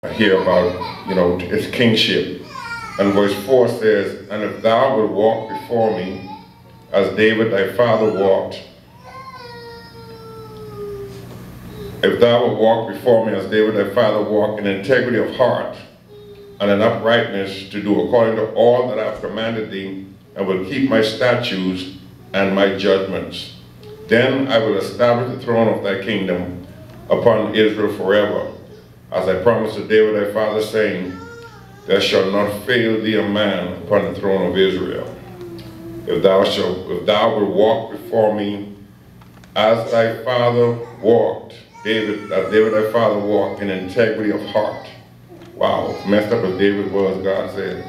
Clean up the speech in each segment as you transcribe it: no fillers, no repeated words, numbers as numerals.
Here about, its kingship. And verse 4 says, and if thou wilt walk before me, as David thy father walked, if thou wilt walk before me, as David thy father walked, in integrity of heart, and in uprightness, to do according to all that I have commanded thee, and will keep my statutes and my judgments, then I will establish the throne of thy kingdom upon Israel forever, as I promised to David thy father, saying, there shall not fail thee a man upon the throne of Israel. If thou wilt walk before me, as thy father walked, as David thy father walked, in integrity of heart. Wow, messed up as David was, God said.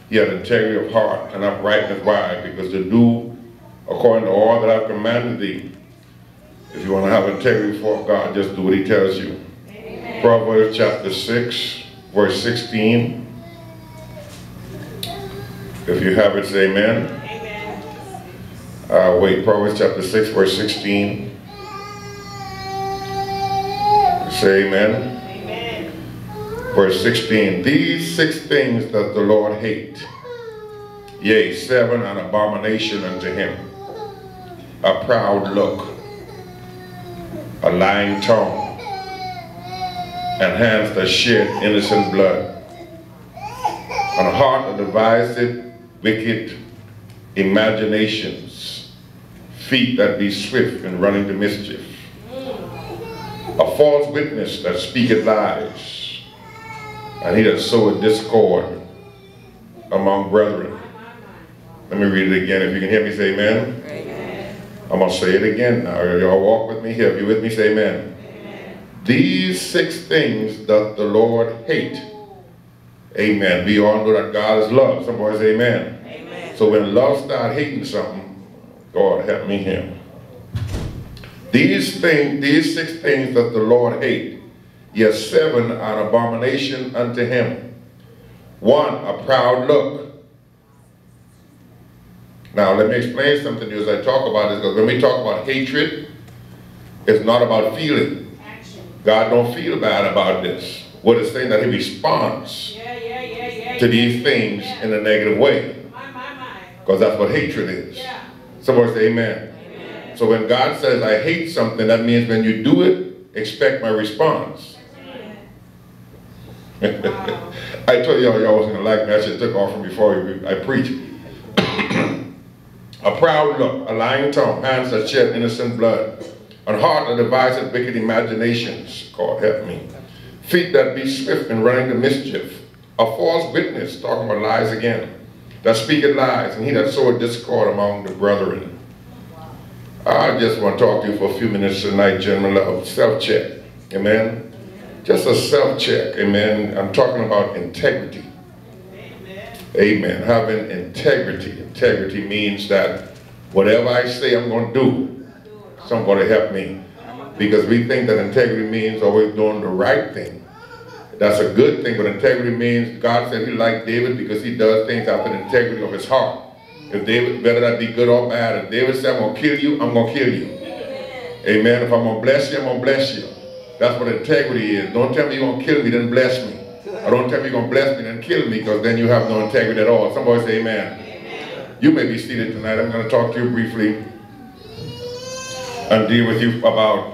He had integrity of heart and uprightness. Why? Because to do according to all that I've commanded thee. If you want to have integrity before God, just do what he tells you. Amen. Proverbs chapter 6, verse 16. If you have it, say amen. Amen. Proverbs chapter 6, verse 16. Say amen. Amen. Verse 16. These 6 things doth the Lord hate, yea, 7 an abomination unto him: a proud look, a lying tongue, and hands that shed innocent blood, and a heart that deviseth wicked imaginations, feet that be swift in running to mischief, a false witness that speaketh lies, and he that soweth discord among brethren. Let me read it again. If you can hear me, say amen. Amen. I'm going to say it again now. Y'all walk with me here. If you're with me, say amen. Amen. These 6 things doth the Lord hate. Amen. We all know that God is love. Somebody say amen. Amen. So when love starts hating something, God help me here. These 6 things that the Lord hate, yet 7 are abomination unto him. 1, a proud look. Now let me explain something to you as I talk about this, because when we talk about hatred, it's not about feeling. Action. God don't feel bad about this. What it's saying that he responds to these things in a negative way. Because that's what hatred is. Yeah. Somebody say amen. Amen. So when God says I hate something, that means when you do it, expect my response. Wow. I told y'all wasn't going to like me. I should have took off from before I preach. A proud look, a lying tongue, hands that shed innocent blood, a heart that deviseth wicked imaginations. God help me. Feet that be swift in running to mischief, a false witness, talking about lies again, that speaketh lies, and he that soweth discord among the brethren. I just want to talk to you for a few minutes tonight, gentlemen, of self-check. Amen. Just a self-check. Amen. I'm talking about integrity. Amen. Amen. Having integrity. Integrity means that whatever I say I'm going to do, somebody help me. Because we think that integrity means always doing the right thing. That's a good thing, but integrity means God said he liked David because he does things after the integrity of his heart. If David, whether that be good or bad, if David said, I'm going to kill you, I'm going to kill you. Amen. If I'm going to bless you, I'm going to bless you. That's what integrity is. Don't tell me you're going to kill me, then bless me. Or don't tell me you're going to bless me, then kill me, because then you have no integrity at all. Somebody say amen. Amen. You may be seated tonight. I'm going to talk to you briefly and deal with you about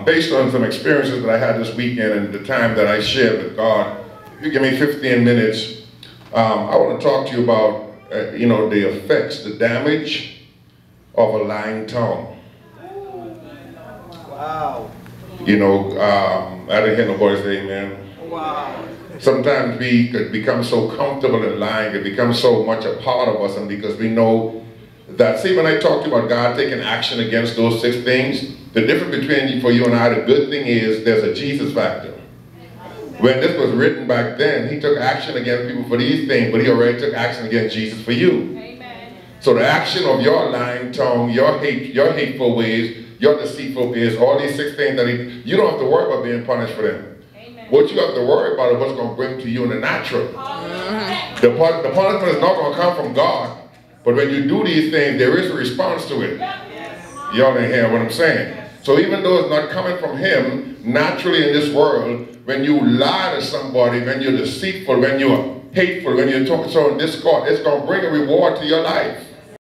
based on some experiences that I had this weekend and the time that I shared with God. If you give me 15 minutes, I want to talk to you about, the effects, the damage of a lying tongue. Wow. I didn't hear nobody say amen. Wow. Sometimes we could become so comfortable in lying, it becomes so much a part of us, and because we know that, see, when I talk to you about God taking action against those 6 things, the difference between for you and I, the good thing is there's a Jesus factor. When this was written back then, he took action against people for these things, but he already took action against Jesus for you. Amen. So the action of your lying tongue, your hateful ways, your deceitful ways, all these 6 things that you don't have to worry about being punished for them. Amen. What you have to worry about is what's going to bring to you in the natural. The punishment is not going to come from God, but when you do these things, there is a response to it. Y'all didn't hear what I'm saying. So even though it's not coming from him, naturally in this world, when you lie to somebody, when you're deceitful, when you're hateful, when you're talking so in discord, it's going to bring a reward to your life.